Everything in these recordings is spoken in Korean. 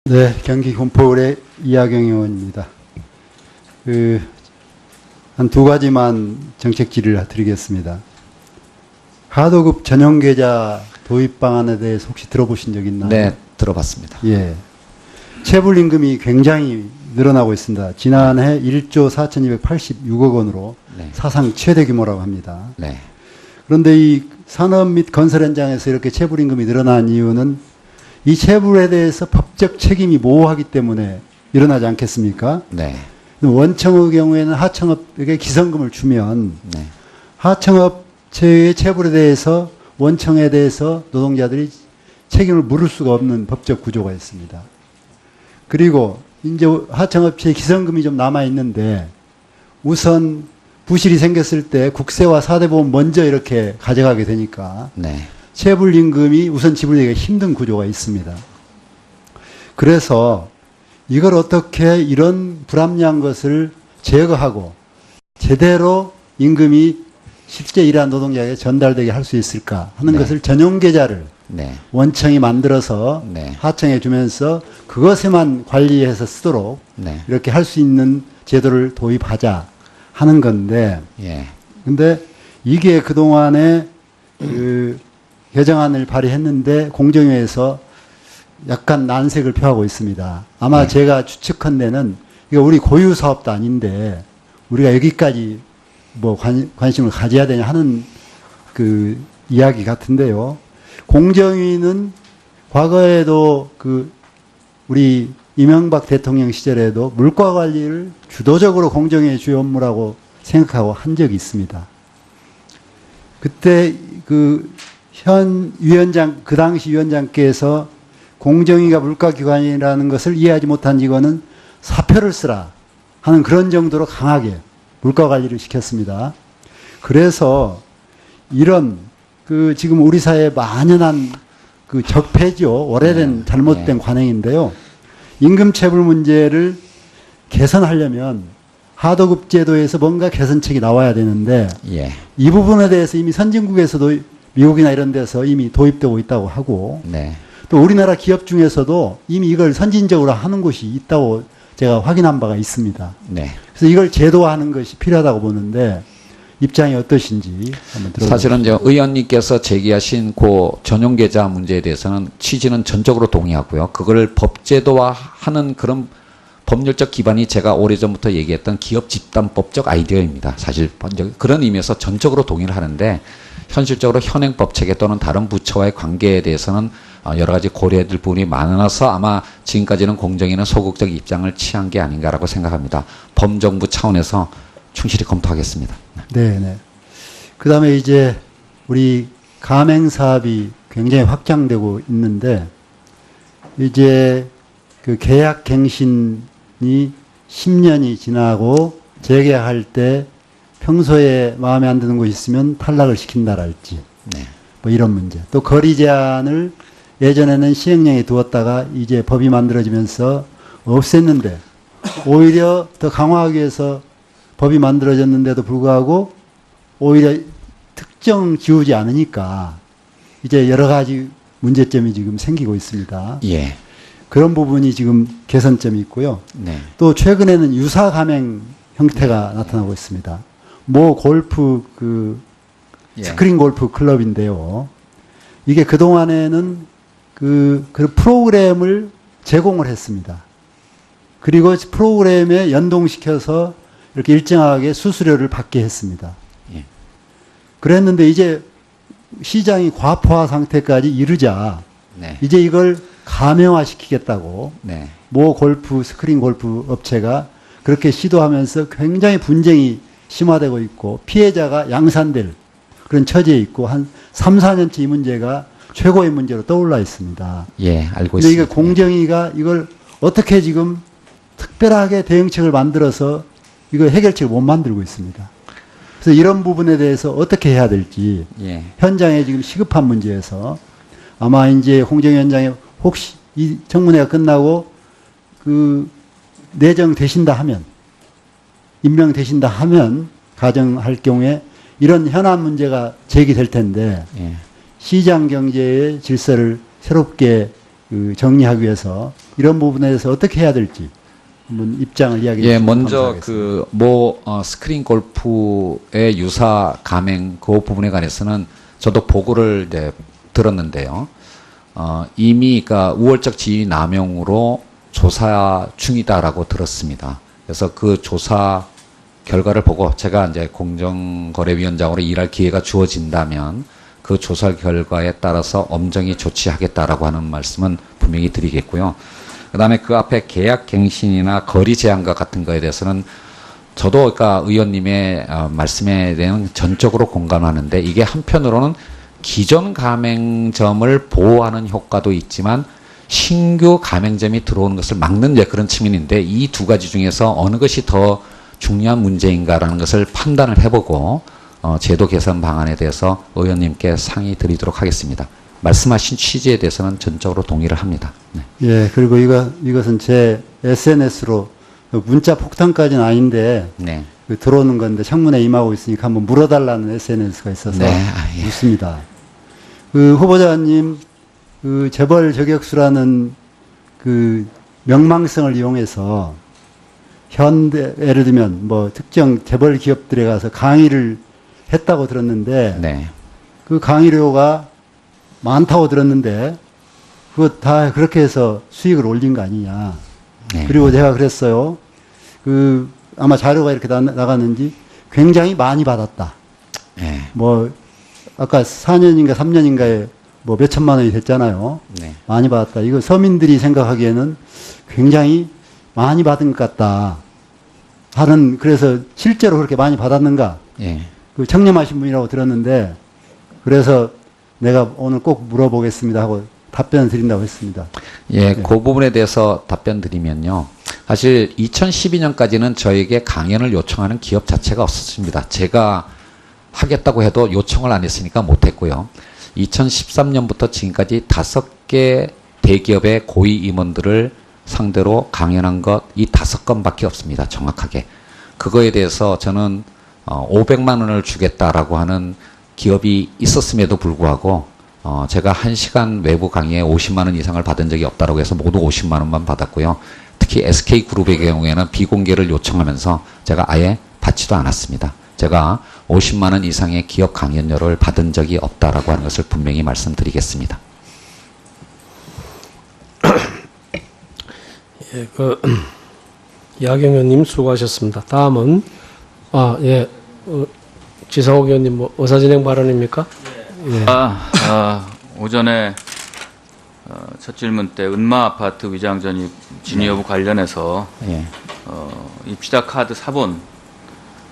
네, 경기 군포을의 이하경 의원입니다. 한 두 가지만 정책 질의를 드리겠습니다. 하도급 전용 계좌 도입 방안에 대해서 혹시 들어보신 적 있나요? 네, 들어봤습니다. 예. 체불임금이 굉장히 늘어나고 있습니다. 지난해 1조 4,286억 원으로 네. 사상 최대 규모라고 합니다. 네. 그런데 이 산업 및 건설 현장에서 이렇게 체불임금이 늘어난 이유는 이 체불에 대해서 법적 책임이 모호하기 때문에 일어나지 않겠습니까? 네. 원청의 경우에는 하청업에게 기성금을 주면 네. 하청업체의 체불에 대해서 원청에 대해서 노동자들이 책임을 물을 수가 없는 법적 구조가 있습니다. 그리고 이제 하청업체의 기성금이 좀 남아 있는데 우선 부실이 생겼을 때 국세와 사대보험 먼저 이렇게 가져가게 되니까 네. 체불임금이 우선 지불되기가 힘든 구조가 있습니다. 그래서 이걸 어떻게 이런 불합리한 것을 제거하고 제대로 임금이 실제 일하는 노동자에게 전달되게 할 수 있을까 하는 네. 것을 전용 계좌를 네. 원청이 만들어서 네. 하청에 주면서 그것에만 관리해서 쓰도록 네. 이렇게 할 수 있는 제도를 도입하자 하는 건데, 예. 근데 이게 그동안에 개정안을 발의했는데 공정위에서 약간 난색을 표하고 있습니다. 아마 네. 제가 추측한 데는 이거 우리 고유 사업도 아닌데 우리가 여기까지 뭐 관심을 가져야 되냐 하는 그 이야기 같은데요. 공정위는 과거에도 우리 이명박 대통령 시절에도 물가 관리를 주도적으로 공정위의 주요 업무라고 생각하고 한 적이 있습니다. 그때 그 당시 위원장께서 공정위가 물가기관이라는 것을 이해하지 못한 직원은 사표를 쓰라 하는 그런 정도로 강하게 물가 관리를 시켰습니다. 그래서 이런 지금 우리 사회에 만연한 적폐죠. 오래된 잘못된 관행인데요. 임금체불 문제를 개선하려면 하도급 제도에서 뭔가 개선책이 나와야 되는데 예. 이 부분에 대해서 이미 선진국에서도 미국이나 이런 데서 이미 도입되고 있다고 하고 네. 또 우리나라 기업 중에서도 이미 이걸 선진적으로 하는 곳이 있다고 제가 확인한 바가 있습니다. 네. 그래서 이걸 제도화하는 것이 필요하다고 보는데 입장이 어떠신지 한번 들어보겠습니다. 사실은 의원님께서 제기하신 그 전용계좌 문제에 대해서는 취지는 전적으로 동의하고요. 그걸 법제도화하는 그런 법률적 기반이 제가 오래전부터 얘기했던 기업 집단법적 아이디어입니다. 사실 그런 의미에서 전적으로 동의를 하는데 현실적으로 현행법 체계 또는 다른 부처와의 관계에 대해서는 여러 가지 고려해야 될 부분이 많아서 아마 지금까지는 공정위는 소극적 입장을 취한 게 아닌가라고 생각합니다. 범정부 차원에서 충실히 검토하겠습니다. 네네. 그 다음에 이제 우리 가맹사업이 굉장히 확장되고 있는데 이제 그 계약갱신이 10년이 지나고 재계약할 때 평소에 마음에 안 드는 곳이 있으면 탈락을 시킨다랄지 네. 뭐 이런 문제. 또 거리 제한을 예전에는 시행령에 두었다가 이제 법이 만들어지면서 없앴는데 오히려 더 강화하기 위해서 법이 만들어졌는데도 불구하고 오히려 특정 지우지 않으니까 이제 여러 가지 문제점이 지금 생기고 있습니다. 예. 그런 부분이 지금 개선점이 있고요. 네. 또 최근에는 유사 가맹 형태가 나타나고 있습니다. 모 골프 예. 스크린 골프 클럽인데요. 이게 그동안에는 그 프로그램을 제공을 했습니다. 그리고 프로그램에 연동시켜서 이렇게 일정하게 수수료를 받게 했습니다. 예. 그랬는데 이제 시장이 과포화 상태까지 이르자 네. 이제 이걸 가명화시키겠다고 네. 모 골프 스크린 골프 업체가 그렇게 시도하면서 굉장히 분쟁이 심화되고 있고 피해자가 양산될 그런 처지에 있고 한 3, 4년째 이 문제가 최고의 문제로 떠올라 있습니다. 예, 알고 근데 이게 있습니다. 공정위가 이걸 어떻게 지금 특별하게 대응책을 만들어서 이거 해결책을 못 만들고 있습니다. 그래서 이런 부분에 대해서 어떻게 해야 될지 예. 현장에 지금 시급한 문제에서 아마 이제 공정위원장이 혹시 이 청문회가 끝나고 내정되신다 하면 임명되신다 하면 가정할 경우에 이런 현안 문제가 제기될 텐데 예. 시장 경제의 질서를 새롭게 그 정리하기 위해서 이런 부분에 대해서 어떻게 해야 될지 한번 입장을 이야기해 예, 주시면 먼저 감사하겠습니다. 스크린 골프의 유사 감행 그 부분에 관해서는 저도 보고를 이제 들었는데요. 이미 그러니까 우월적 지위 남용으로 조사 중이다라고 들었습니다. 그래서 그 조사 결과를 보고 제가 이제 공정거래위원장으로 일할 기회가 주어진다면 그 조사 결과에 따라서 엄정히 조치하겠다라고 하는 말씀은 분명히 드리겠고요. 그다음에 그 앞에 계약 갱신이나 거리 제한과 같은 거에 대해서는 저도 그러니까 의원님의 말씀에 대한 전적으로 공감하는데 이게 한편으로는 기존 가맹점을 보호하는 효과도 있지만 신규 가맹점이 들어오는 것을 막는 그런 측면인데 이 두 가지 중에서 어느 것이 더 중요한 문제인가라는 것을 판단을 해보고 제도 개선 방안에 대해서 의원님께 상의 드리도록 하겠습니다. 말씀하신 취지에 대해서는 전적으로 동의를 합니다. 네. 예, 그리고 이것은 제 SNS로 문자 폭탄까지는 아닌데 네. 들어오는 건데 청문회 임하고 있으니까 한번 물어달라는 SNS가 있어서 네. 예. 묻습니다. 그 후보자님 그 재벌 저격수라는 그 명망성을 이용해서 예를 들면 뭐 특정 재벌 기업들에 가서 강의를 했다고 들었는데 네. 그 강의료가 많다고 들었는데 그거 다 그렇게 해서 수익을 올린 거 아니냐. 네. 그리고 제가 그랬어요. 그 아마 자료가 이렇게 나갔는지 굉장히 많이 받았다. 네. 뭐 아까 4년인가 3년인가에 뭐 몇천만 원이 됐잖아요. 네. 많이 받았다. 이거 서민들이 생각하기에는 굉장히 많이 받은 것 같다. 그래서 실제로 그렇게 많이 받았는가? 예. 그 청렴하신 분이라고 들었는데 그래서 내가 오늘 꼭 물어보겠습니다 하고 답변을 드린다고 했습니다. 예, 그 부분에 대해서 답변 드리면요. 사실 2012년까지는 저에게 강연을 요청하는 기업 자체가 없었습니다. 제가 하겠다고 해도 요청을 안 했으니까 못했고요. 2013년부터 지금까지 5개 대기업의 고위 임원들을 상대로 강연한 것 이 5건밖에 없습니다. 정확하게. 그거에 대해서 저는 500만 원을 주겠다라고 하는 기업이 있었음에도 불구하고 제가 1시간 외부 강의에 50만 원 이상을 받은 적이 없다라고 해서 모두 50만 원만 받았고요. 특히 SK그룹의 경우에는 비공개를 요청하면서 제가 아예 받지도 않았습니다. 제가 50만 원 이상의 기업 강연료를 받은 적이 없다라고 하는 것을 분명히 말씀드리겠습니다. 예, 야경 의원님 수고하셨습니다. 다음은 지상욱 의원님 뭐 의사진행 발언입니까? 예. 오전에 첫 질문 때 은마 아파트 위장 진위 여부 관련해서 예. 입시자 카드 사본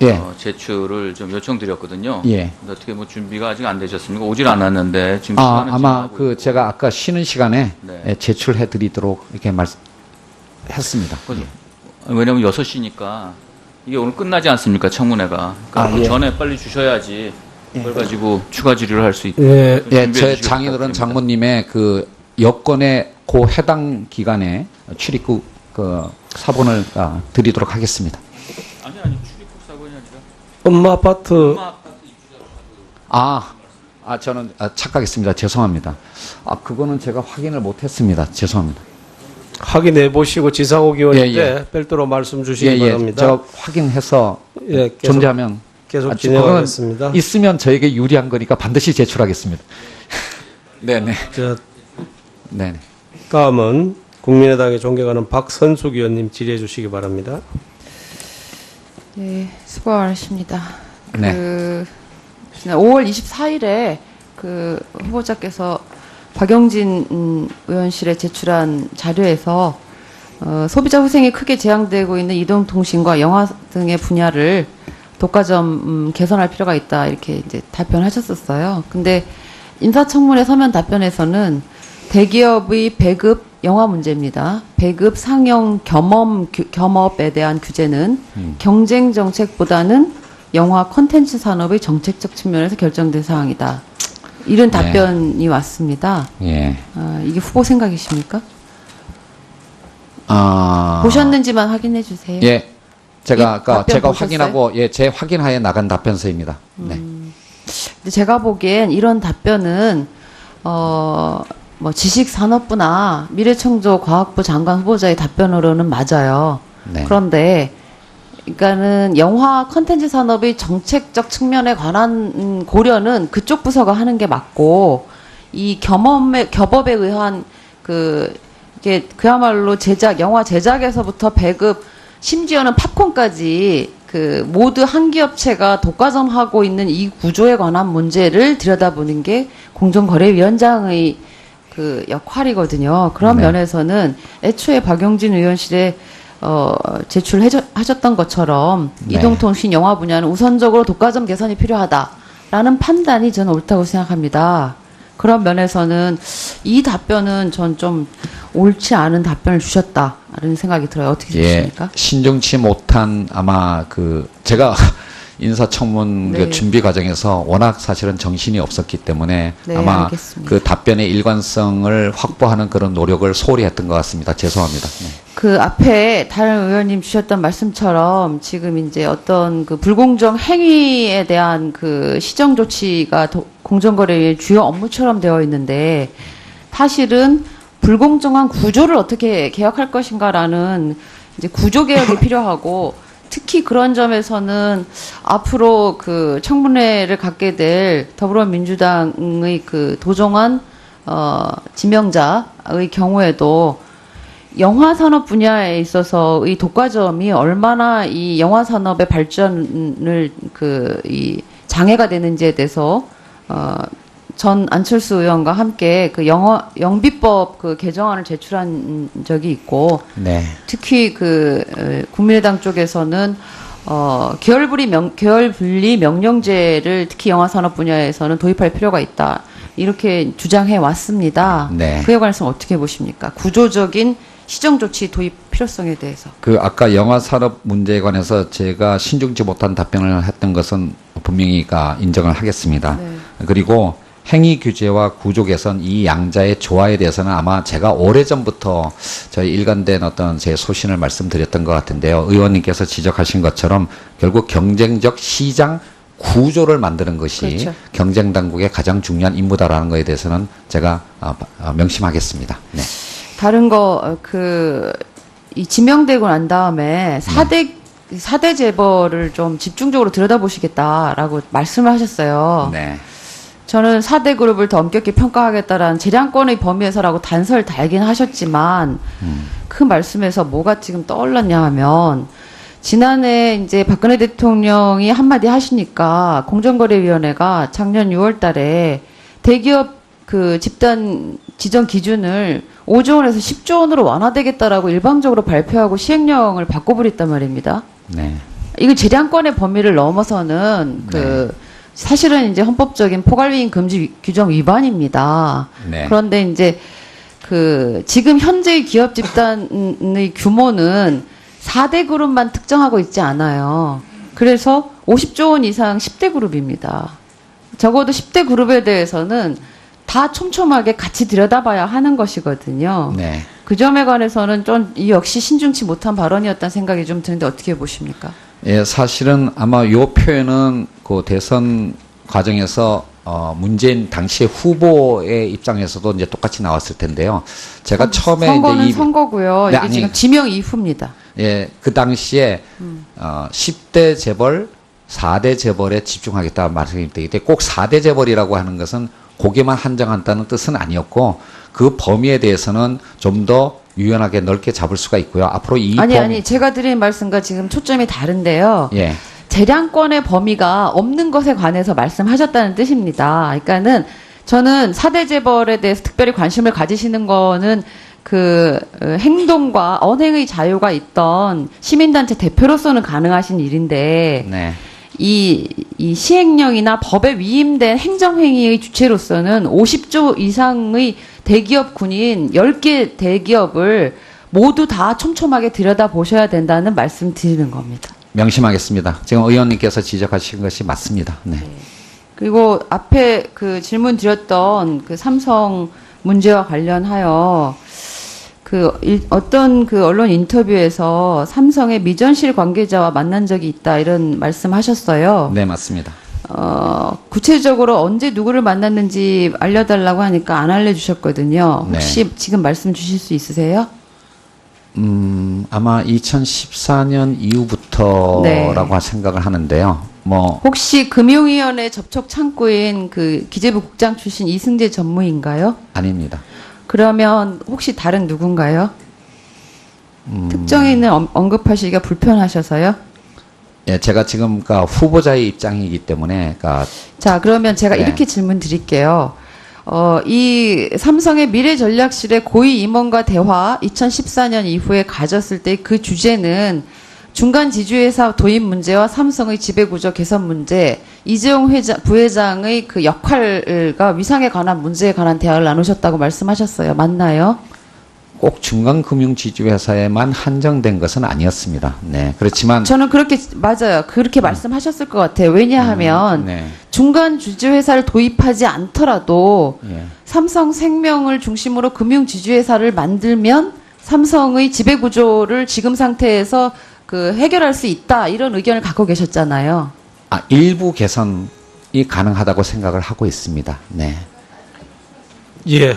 예. 제출을 좀 요청드렸거든요. 예. 근데 어떻게 뭐 준비가 아직 안 되셨습니까? 오질 않았는데 지금 시간은 아마 지나고 그 있고. 제가 아까 쉬는 시간에 네. 제출해 드리도록 이렇게 했습니다. 그래서 왜냐면 6시니까 이게 오늘 끝나지 않습니까? 청문회가. 그러니까 그 예. 전에 빨리 주셔야지 그걸 가지고 추가 질의를 할 수 있고. 예, 예, 제 장인어른 장모님의 그 여권의 그 해당 기간에 출입국 그 사본을 드리도록 하겠습니다. 아니 출입국 사본이 아니라 엄마 아파트 은마 아파트 입주자 저는 착각했습니다. 죄송합니다. 그거는 제가 확인을 못했습니다. 죄송합니다. 확인해 보시고 지상욱 의원인데 예. 별도로 말씀 주시기 바랍니다. 저 확인해서 예, 계속, 존재하면 계속 그거는 진행하겠습니다. 있으면 저에게 유리한 거니까 반드시 제출하겠습니다. 네네. 네. 다음은 국민의당에 존경하는 박선숙 의원님 질의해 주시기 바랍니다. 네, 수고 많으십니다. 네. 지난 5월 24일에 그 후보자께서 박영진 의원실에 제출한 자료에서 소비자 후생이 크게 제한되고 있는 이동통신과 영화 등의 분야를 독과점 개선할 필요가 있다 이렇게 이제 답변하셨었어요. 근데 인사청문회 서면 답변에서는 대기업의 배급 영화 문제입니다. 배급 상영 겸업에 대한 규제는 경쟁 정책보다는 영화 콘텐츠 산업의 정책적 측면에서 결정된 사항이다. 이런 답변이 왔습니다. 예. 이게 후보 생각이십니까? 보셨는지만 확인해 주세요. 예. 제가 아까 답변 제가 보셨어요? 확인하고 제 확인하에 나간 답변서입니다. 네. 근데 제가 보기엔 이런 답변은 뭐 지식산업부나 미래청조과학부 장관 후보자의 답변으로는 맞아요. 네. 그런데 그러니까는 영화 컨텐츠 산업의 정책적 측면에 관한 고려는 그쪽 부서가 하는 게 맞고 이 겸업에 의한 이게 그야말로 영화 제작에서부터 배급 심지어는 팝콘까지 모두 한 기업체가 독과점하고 있는 이 구조에 관한 문제를 들여다보는 게 공정거래위원장의 역할이거든요. 그런 네. 면에서는 애초에 박용진 의원실에 제출하셨던 것처럼 네. 이동통신 영화 분야는 우선적으로 독과점 개선이 필요하다라는 판단이 저는 옳다고 생각합니다. 그런 면에서는 이 답변은 전 좀 옳지 않은 답변을 주셨다라는 생각이 들어요. 어떻게 예, 보십니까? 신중치 못한 아마 제가 인사청문 네. 준비 과정에서 워낙 사실은 정신이 없었기 때문에 네, 아마 알겠습니다. 그 답변의 일관성을 확보하는 그런 노력을 소홀히 했던 것 같습니다. 죄송합니다. 네. 앞에 다른 의원님 주셨던 말씀처럼 지금 이제 어떤 불공정 행위에 대한 시정 조치가 공정거래위의 주요 업무처럼 되어 있는데 사실은 불공정한 구조를 어떻게 개혁할 것인가라는 이제 구조 개혁이 필요하고 특히 그런 점에서는 앞으로 청문회를 갖게 될 더불어민주당의 도종환 지명자의 경우에도 영화 산업 분야에 있어서의 독과점이 얼마나 이 영화 산업의 발전을 이 장애가 되는지에 대해서 전 안철수 의원과 함께 영비법 개정안을 제출한 적이 있고 네. 특히 국민의당 쪽에서는 계열 분리 명령제를 특히 영화 산업 분야에서는 도입할 필요가 있다. 이렇게 주장해 왔습니다. 네. 그에 관해서 어떻게 보십니까? 구조적인 시정 조치 도입 필요성에 대해서. 아까 영화 산업 문제에 관해서 제가 신중치 못한 답변을 했던 것은 분명히 인정을 하겠습니다. 네. 그리고 행위 규제와 구조 개선 이 양자의 조화에 대해서는 아마 제가 오래전부터 저희 일관된 어떤 제 소신을 말씀드렸던 것 같은데요. 의원님께서 지적하신 것처럼 결국 경쟁적 시장 구조를 만드는 것이 그렇죠. 경쟁 당국의 가장 중요한 임무다라는 것에 대해서는 제가 명심하겠습니다. 네. 다른 이 지명되고 난 다음에 4대 재벌을 좀 집중적으로 들여다보시겠다라고 말씀을 하셨어요. 네. 저는 4대 그룹을 더 엄격히 평가하겠다라는 재량권의 범위에서라고 단서를 달긴 하셨지만 그 말씀에서 뭐가 지금 떠올랐냐 하면 지난해 이제 박근혜 대통령이 한마디 하시니까 공정거래위원회가 작년 6월 달에 대기업 집단 지정 기준을 5조 원에서 10조 원으로 완화되겠다라고 일방적으로 발표하고 시행령을 바꿔버렸단 말입니다. 네. 이거 재량권의 범위를 넘어서는 사실은 이제 헌법적인 포괄위임 금지 규정 위반입니다. 네. 그런데 이제 지금 현재의 기업 집단의 규모는 4대 그룹만 특정하고 있지 않아요. 그래서 50조 원 이상 10대 그룹입니다. 적어도 10대 그룹에 대해서는 다 촘촘하게 같이 들여다봐야 하는 것이거든요. 네. 그 점에 관해서는 좀 역시 신중치 못한 발언이었다는 생각이 좀 드는데 어떻게 보십니까? 예, 사실은 아마 요 표현은 대선 과정에서 문재인 당시의 후보의 입장에서도 이제 똑같이 나왔을 텐데요. 제가 처음에 선거는 이제 선거고요. 네, 이게 지금 지명 이후입니다. 예, 그 당시에 10대 재벌, 4대 재벌에 집중하겠다 말씀이 되기 때문에 꼭 4대 재벌이라고 하는 것은 거기만 한정한다는 뜻은 아니었고 그 범위에 대해서는 좀 더 유연하게 넓게 잡을 수가 있고요. 앞으로 이 아니 제가 드린 말씀과 지금 초점이 다른데요. 예. 재량권의 범위가 없는 것에 관해서 말씀하셨다는 뜻입니다. 그러니까는 저는 4대 재벌에 대해서 특별히 관심을 가지시는 거는 행동과 언행의 자유가 있던 시민단체 대표로서는 가능하신 일인데 네. 이 시행령이나 법에 위임된 행정행위의 주체로서는 50조 이상의 대기업 군인 10개 대기업을 모두 다 촘촘하게 들여다보셔야 된다는 말씀 드리는 겁니다. 명심하겠습니다. 지금 의원님께서 지적하신 것이 맞습니다. 네. 그리고 앞에 질문 드렸던 삼성 문제와 관련하여 어떤 언론 인터뷰에서 삼성의 미전실 관계자와 만난 적이 있다 이런 말씀하셨어요. 네, 맞습니다. 구체적으로 언제 누구를 만났는지 알려달라고 하니까 안 알려주셨거든요. 혹시 지금 말씀 주실 수 있으세요? 아마 2014년 이후부터라고 생각을 하는데요. 뭐 혹시 금융위원회 접촉 창구인 그 기재부 국장 출신 이승재 전무인가요? 아닙니다. 그러면 혹시 다른 누군가요? 특정인을 언급하시기가 불편하셔서요? 예, 제가 지금 그러니까 후보자의 입장이기 때문에 그러니까 자, 그러면 제가 네. 이렇게 질문 드릴게요. 이 삼성의 미래전략실의 고위 임원과 대화 2014년 이후에 가졌을 때 그 주제는 중간 지주회사 도입 문제와 삼성의 지배구조 개선 문제, 이재용 부회장의 그 역할과 위상에 관한 문제에 관한 대화를 나누셨다고 말씀하셨어요. 맞나요? 꼭 중간금융지주회사에만 한정된 것은 아니었습니다. 네, 그렇지만 저는 그렇게 맞아요. 그렇게 말씀하셨을 것 같아요. 왜냐하면 네, 중간 지주회사를 도입하지 않더라도 예, 삼성생명을 중심으로 금융지주회사를 만들면 삼성의 지배구조를 지금 상태에서 그 해결할 수 있다 이런 의견을 갖고 계셨잖아요. 일부 개선이 가능하다고 생각을 하고 있습니다. 네. 예.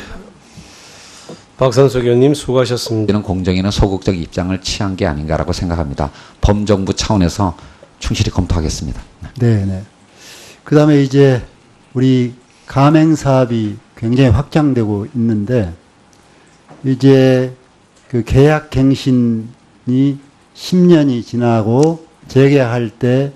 박선숙 의원님 수고하셨습니다. 이런 공정위는 소극적 입장을 취한 게 아닌가라고 생각합니다. 범정부 차원에서 충실히 검토하겠습니다. 네, 네. 그 다음에 이제 우리 가맹 사업이 굉장히 확장되고 있는데, 이제 그 계약 갱신이 10년이 지나고 재계약할 때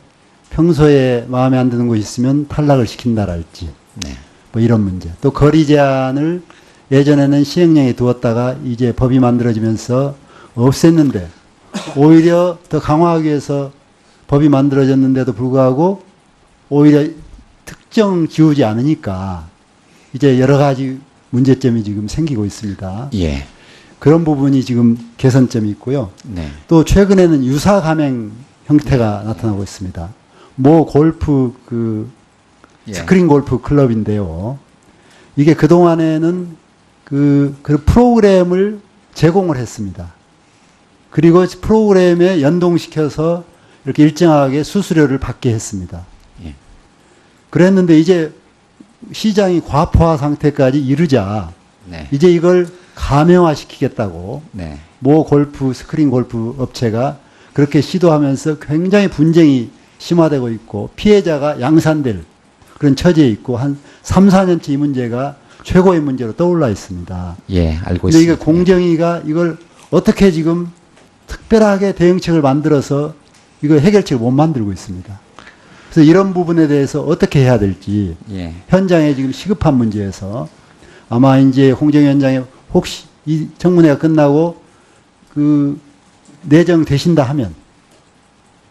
평소에 마음에 안 드는 곳이 있으면 탈락을 시킨다랄지, 네. 뭐 이런 문제. 또 거리 제한을 예전에는 시행령에 두었다가 이제 법이 만들어지면서 없앴는데, 오히려 더 강화하기 위해서 법이 만들어졌는데도 불구하고 오히려 특정 지우지 않으니까 이제 여러 가지 문제점이 지금 생기고 있습니다. 예. 그런 부분이 지금 개선점이 있고요. 네. 또 최근에는 유사 가맹 형태가 나타나고 있습니다. 모 골프 예. 스크린 골프 클럽인데요. 이게 그동안에는 그 프로그램을 제공을 했습니다. 그리고 프로그램에 연동시켜서 이렇게 일정하게 수수료를 받게 했습니다. 예. 그랬는데 이제 시장이 과포화 상태까지 이르자 네. 이제 이걸 가명화시키겠다고 네. 모 골프 스크린 골프 업체가 그렇게 시도하면서 굉장히 분쟁이 심화되고 있고 피해자가 양산될 그런 처지에 있고 한 3, 4년째 이 문제가 최고의 문제로 떠올라 있습니다. 예, 알고 근데 이게 있습니다. 공정위가 이걸 어떻게 지금 특별하게 대응책을 만들어서 이거 해결책을 못 만들고 있습니다. 그래서 이런 부분에 대해서 어떻게 해야 될지 예. 현장에 지금 시급한 문제에서 아마 이제 공정위원장이 혹시 이 청문회가 끝나고 그 내정되신다 하면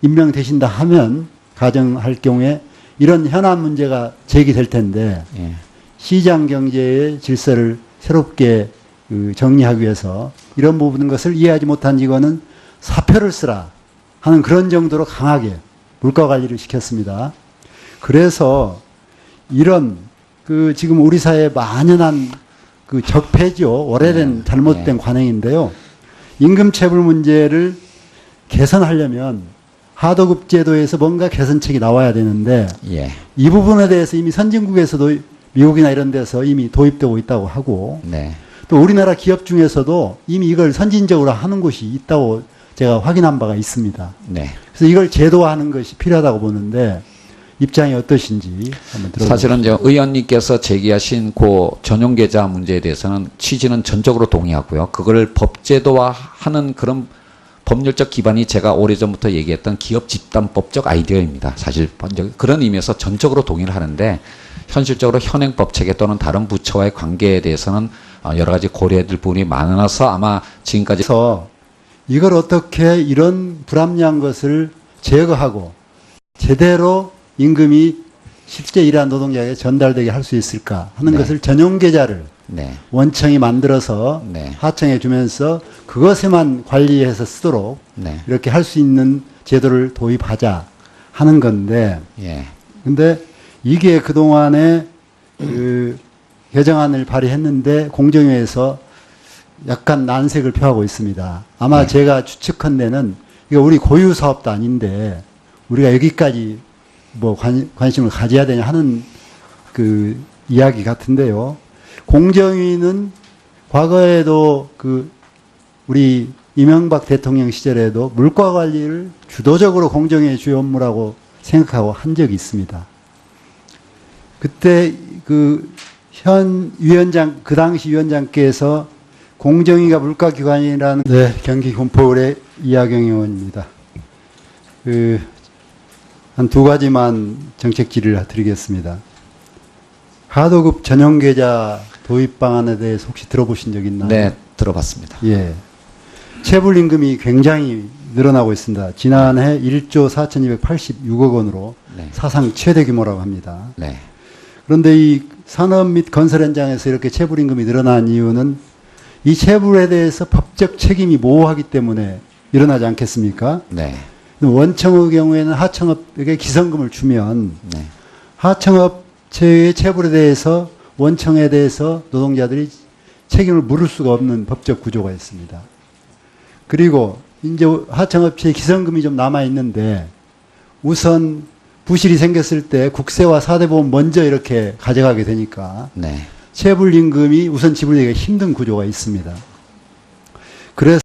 임명되신다 하면 가정할 경우에 이런 현안 문제가 제기될 텐데 예. 시장 경제의 질서를 새롭게 정리하기 위해서 이런 부분 것을 이해하지 못한 직원은 사표를 쓰라 하는 그런 정도로 강하게 물가 관리를 시켰습니다. 그래서 이런 그 지금 우리 사회에 만연한 그 적폐죠. 오래된 잘못된 관행인데요. 임금체불 문제를 개선하려면 하도급 제도에서 뭔가 개선책이 나와야 되는데 예. 이 부분에 대해서 이미 선진국에서도 미국이나 이런 데서 이미 도입되고 있다고 하고 네. 또 우리나라 기업 중에서도 이미 이걸 선진적으로 하는 곳이 있다고 제가 확인한 바가 있습니다. 네. 그래서 이걸 제도화하는 것이 필요하다고 보는데 입장이 어떠신지 한번 들어보겠습니다. 사실은 이제 의원님께서 제기하신 그 전용 계좌 문제에 대해서는 취지는 전적으로 동의하고요. 그걸 법제도화하는 그런 법률적 기반이 제가 오래전부터 얘기했던 기업 집단법적 아이디어입니다. 사실 그런 의미에서 전적으로 동의를 하는데 현실적으로 현행법 체계 또는 다른 부처와의 관계에 대해서는 여러 가지 고려해야 될 부분이 많아서 아마 지금까지 그래서 이걸 어떻게 이런 불합리한 것을 제거하고 제대로 임금이 실제 일한 노동자에게 전달되게 할 수 있을까 하는 네. 것을 전용 계좌를 네. 원청이 만들어서 네. 하청해 주면서 그것에만 관리해서 쓰도록 네. 이렇게 할 수 있는 제도를 도입하자 하는 건데 예. 근데 이게 그동안에 그 개정안을 발의했는데 공정위에서 약간 난색을 표하고 있습니다. 아마 네. 제가 추측한 데는 이거 우리 고유 사업도 아닌데 우리가 여기까지 뭐 관심을 가져야 되냐 하는 그 이야기 같은데요. 공정위는 과거에도 그 우리 이명박 대통령 시절에도 물가 관리를 주도적으로 공정위의 주요 업무라고 생각하고 한 적이 있습니다. 그때 그 그 당시 위원장께서 공정위가 물가기관이라는, 네, 경기 군포을의 이하경 의원입니다. 한 두 가지만 정책 질의를 드리겠습니다. 하도급 전용계좌 도입 방안에 대해서 혹시 들어보신 적 있나요? 네, 들어봤습니다. 예. 체불임금이 굉장히 늘어나고 있습니다. 지난해 1조 4,286억 원으로 네. 사상 최대 규모라고 합니다. 네. 그런데 이 산업 및 건설 현장에서 이렇게 체불임금이 늘어난 이유는 이 체불에 대해서 법적 책임이 모호하기 때문에 일어나지 않겠습니까? 네. 원청의 경우에는 하청업에게 기성금을 주면 네. 하청업체의 체불에 대해서 원청에 대해서 노동자들이 책임을 물을 수가 없는 법적 구조가 있습니다. 그리고 이제 하청업체에 기성금이 좀 남아 있는데 우선 부실이 생겼을 때 국세와 4대 보험 먼저 이렇게 가져가게 되니까 네. 체불임금이 우선 지불되기가 힘든 구조가 있습니다. 그래서